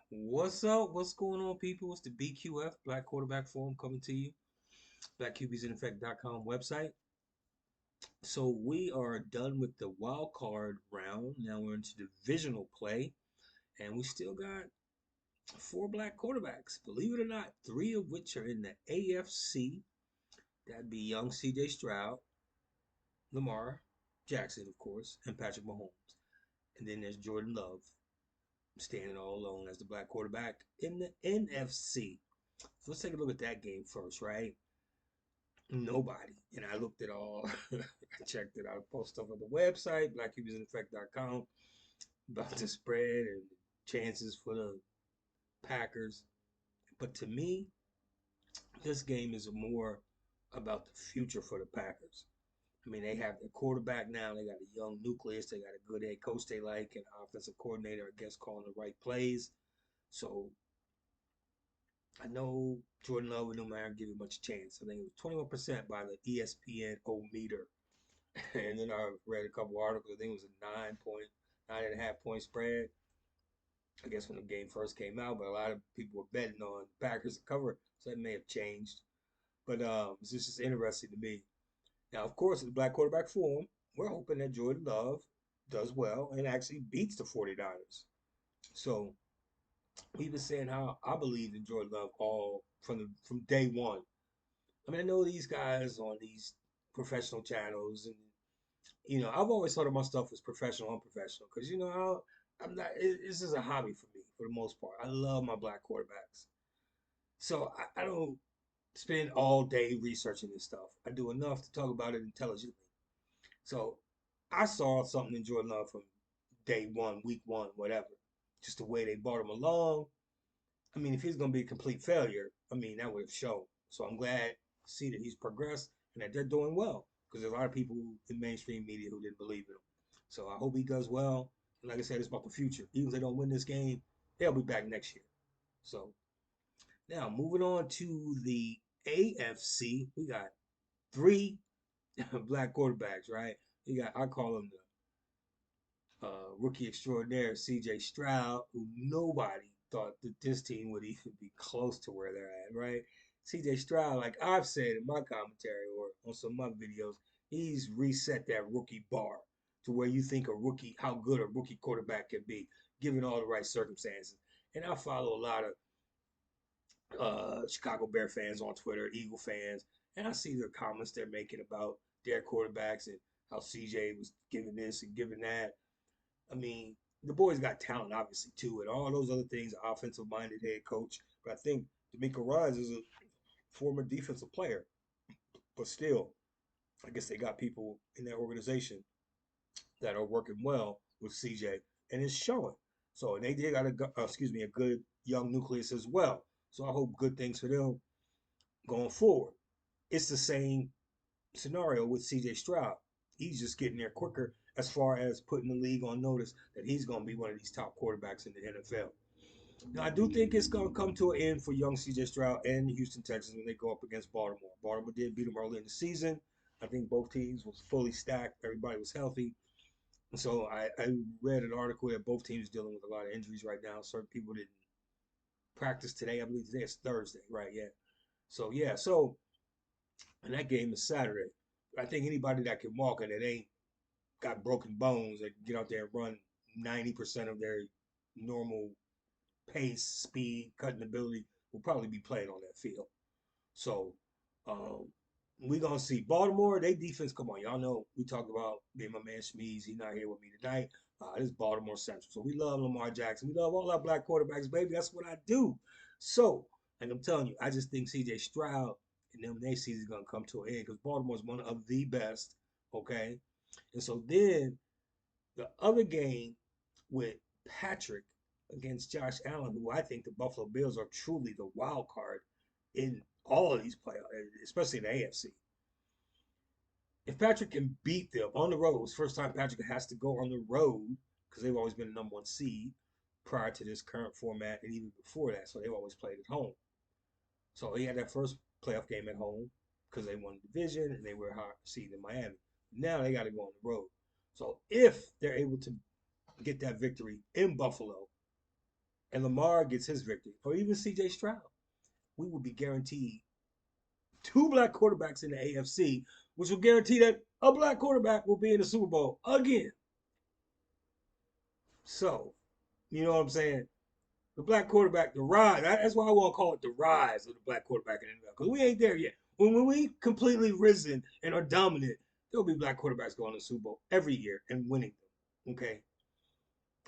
What's up? What's going on, people? It's the BQF, Black Quarterback Forum, coming to you. BlackQBsInEffect.com website. So we are done with the wild card round. Now we're into divisional play, and we still got four black quarterbacks. Believe it or not, three of which are in the AFC. That'd be young CJ Stroud, Lamar Jackson, of course, and Patrick Mahomes. And then there's Jordan Love, standing all alone as the black quarterback in the NFC. So let's take a look at that game first, right? Nobody. And I looked at all, I checked it out. I post stuff on the website, blackcubisineffect.com, about the spread and chances for the Packers. But to me, this game is more about the future for the Packers. I mean, they have their quarterback now. They got a young nucleus. They got a good head coach they like, and offensive coordinator, I guess, calling the right plays. So I know Jordan Love and no matter give you much chance. I think it was 21% by the ESPN O meter. And then I read a couple articles. I think it was a 9.9.5 point spread. I guess when the game first came out, but a lot of people were betting on the Packers to cover, so that may have changed. But it's just interesting to me. Now, of course, in the Black Quarterback Forum, we're hoping that Jordan Love does well and actually beats the 49ers. So we've been saying how I believe in Jordan Love all from day one. I mean, I know these guys on these professional channels, and I've always thought of my stuff as professional, unprofessional, because I'm not. This is a hobby for me for the most part. I love my black quarterbacks, so I don't spend all day researching this stuff. I do enough to talk about it intelligently. So I saw something in Jordan Love from day one, week one, whatever. Just the way they brought him along. I mean, if he's going to be a complete failure, I mean, that would have shown. So I'm glad to see that he's progressed and that they're doing well because there's a lot of people in mainstream media who didn't believe in him. So I hope he does well. And like I said, it's about the future. Even if they don't win this game, they'll be back next year. So now moving on to the AFC, we got three black quarterbacks, right? I call him the rookie extraordinaire, CJ Stroud, who nobody thought that this team would even be close to where they're at, right? CJ Stroud, like I've said in my commentary or on some of my videos, he's reset that rookie bar to where you think a rookie, how good a rookie quarterback can be, given all the right circumstances. And I follow a lot of Chicago Bear fans on Twitter, Eagle fans, and I see the comments they're making about their quarterbacks and how CJ was giving this and giving that. I mean, the boy's got talent, obviously, too, and all those other things, offensive minded head coach. But I think D'Amico Ryans is a former defensive player. But still, I guess they got people in their organization that are working well with CJ, and it's showing. So, and they did got a good young nucleus as well. So I hope good things for them going forward. It's the same scenario with CJ Stroud. He's just getting there quicker as far as putting the league on notice that he's going to be one of these top quarterbacks in the NFL. Now, I do think it's going to come to an end for young CJ Stroud and the Houston Texans when they go up against Baltimore. Baltimore did beat them early in the season. I think both teams was fully stacked. Everybody was healthy. And so I read an article that both teams dealing with a lot of injuries right now. Certain people didn't practice today. I believe today is Thursday, right? Yeah. So, yeah. So, and that game is Saturday. I think anybody that can walk and it ain't got broken bones that can get out there and run 90% of their normal pace, speed, cutting ability will probably be playing on that field. So um, we gonna see Baltimore. They defense. Come on, y'all know we talked about being my man Schmeez. He's not here with me tonight. This is Baltimore Central. So we love Lamar Jackson. We love all our black quarterbacks, baby. That's what I do. So, and I'm telling you, I just think C.J. Stroud and them their season is gonna come to an end because Baltimore's one of the best. Okay, and so then the other game with Patrick against Josh Allen, who I think the Buffalo Bills are truly the wild card in all of these playoffs, especially in the AFC. If Patrick can beat them on the road, it's the first time Patrick has to go on the road because they've always been the number one seed prior to this current format and even before that. So they've always played at home. So he had that first playoff game at home because they won the division and they were a high seed in Miami. Now they got to go on the road. So if they're able to get that victory in Buffalo, and Lamar gets his victory, or even CJ Stroud, we will be guaranteed two black quarterbacks in the AFC, which will guarantee that a black quarterback will be in the Super Bowl again. So, you know what I'm saying? The black quarterback, the rise. That's why I want to call it the rise of the black quarterback in the NFL, because we ain't there yet. When we completely risen and are dominant, there'll be black quarterbacks going to the Super Bowl every year and winning them. Okay,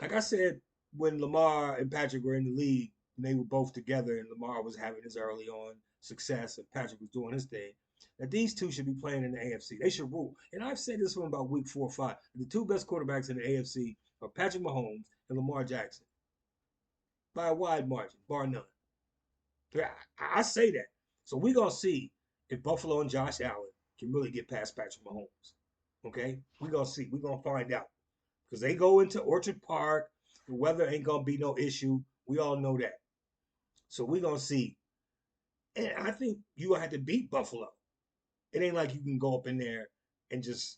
like I said, when Lamar and Patrick were in the league, and they were both together, and Lamar was having his early on success, and Patrick was doing his thing, that these two should be playing in the AFC. They should rule. And I've said this from about week 4 or 5. The two best quarterbacks in the AFC are Patrick Mahomes and Lamar Jackson by a wide margin, bar none. Yeah, I say that. So we're gonna see if Buffalo and Josh Allen can really get past Patrick Mahomes. Okay, we're gonna see. We're gonna find out because they go into Orchard Park. The weather ain't gonna be no issue. We all know that. So we're gonna see. And I think you gonna have to beat Buffalo. It ain't like you can go up in there and just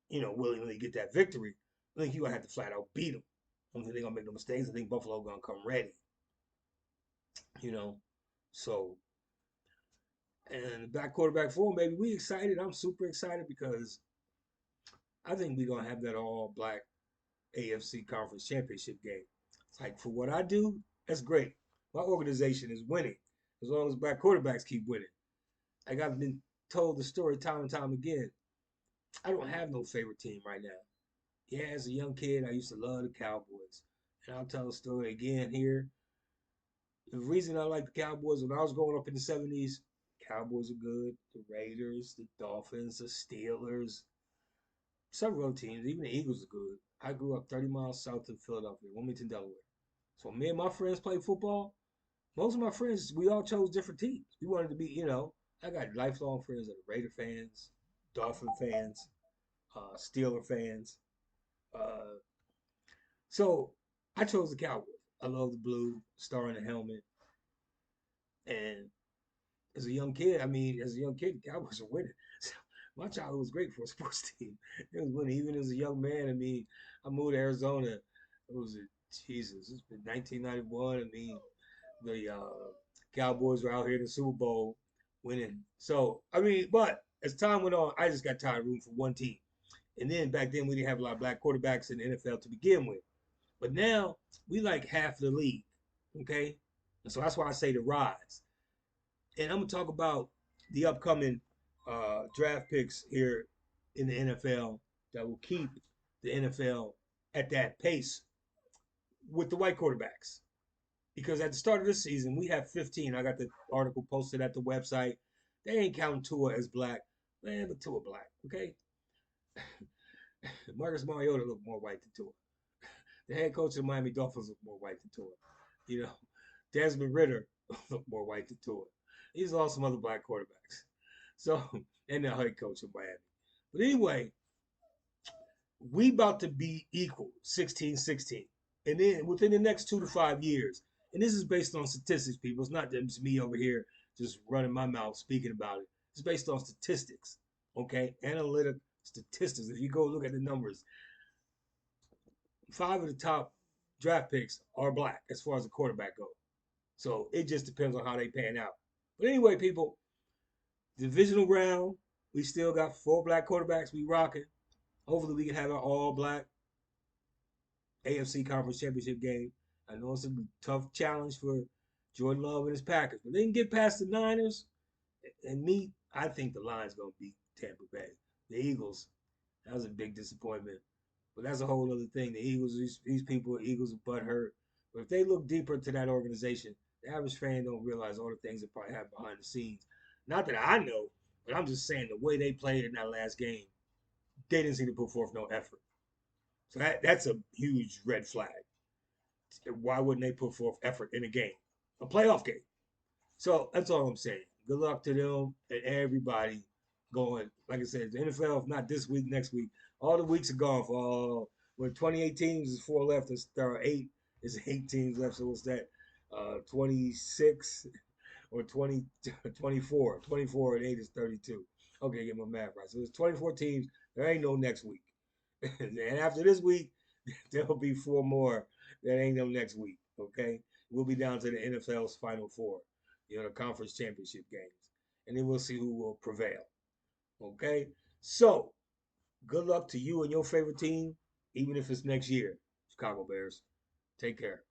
willingly get that victory. I think you gonna have to flat out beat them. I don't think they're gonna make no mistakes. I think Buffalo gonna come ready. You know, so and the back quarterback for maybe we excited. I'm super excited because I think we're gonna have that all black AFC conference championship game. It's like for what I do, that's great. My organization is winning as long as black quarterbacks keep winning. Like I've been told the story time and time again. I don't have no favorite team right now. Yeah, as a young kid, I used to love the Cowboys. And I'll tell the story again here. The reason I like the Cowboys when I was growing up in the 70s, Cowboys are good. The Raiders, the Dolphins, the Steelers, several other teams, even the Eagles are good. I grew up 30 miles south of Philadelphia, Wilmington, Delaware. So when me and my friends played football, most of my friends, we all chose different teams. We wanted to be, I got lifelong friends that are Raider fans, Dolphin fans, Steeler fans. Uh, so I chose the Cowboys. I love the blue star in the helmet. And as a young kid, the Cowboys were winning. So my childhood was great for a sports team. It was winning. Even as a young man, I moved to Arizona. It was Jesus. It's been 1991. The Cowboys were out here in the Super Bowl winning. So but as time went on, I just got tired of rooting for one team. And then back then we didn't have a lot of black quarterbacks in the NFL to begin with. But now we like half the league. Okay? And so that's why I say the rise. And I'm gonna talk about the upcoming draft picks here in the NFL that will keep the NFL at that pace with the white quarterbacks. Because at the start of this season, we have 15. I got the article posted at the website. They ain't counting Tua as black. Man, but Tua black, okay? Marcus Mariota looked more white than Tua. The head coach of the Miami Dolphins looked more white than Tua. You know, Desmond Ritter looked more white than Tua. He's lost some other black quarterbacks. So, and the head coach of Miami. But anyway, we about to be equal, 16-16. And then within the next 2 to 5 years, and this is based on statistics, people. It's not just me over here just running my mouth speaking about it. It's based on statistics, okay? Analytic statistics. If you go look at the numbers, 5 of the top draft picks are black as far as the quarterback goes. So it just depends on how they pan out. But anyway, people, divisional round, we still got 4 black quarterbacks we rocking. Hopefully we can have an all black AFC Conference Championship game. I know it's a tough challenge for Jordan Love and his Packers, but they can get past the Niners. And me, I think the line's going to beat Tampa Bay. The Eagles, that was a big disappointment. But that's a whole other thing. The Eagles, these people, Eagles are butthurt. But if they look deeper into that organization, the average fan don't realize all the things that probably happen behind the scenes. Not that I know, but I'm just saying the way they played in that last game, they didn't seem to put forth no effort. So that's a huge red flag. Why wouldn't they put forth effort in a game, a playoff game? So that's all I'm saying. Good luck to them and everybody going. Like I said, the NFL, if not this week, next week, all the weeks are gone for all. When 28 teams is 4 left, there are 8. Is 8 teams left. So what's that? 26 or 20, 24. 24 and 8 is 32. Okay, get my math right. So there's 24 teams. There ain't no next week. And after this week, There'll be four more that ain't them next week. Okay, we'll be down to the NFL's Final Four, the conference championship games, and then we'll see who will prevail. Okay, so good luck to you and your favorite team, even if it's next year. Chicago Bears. Take care.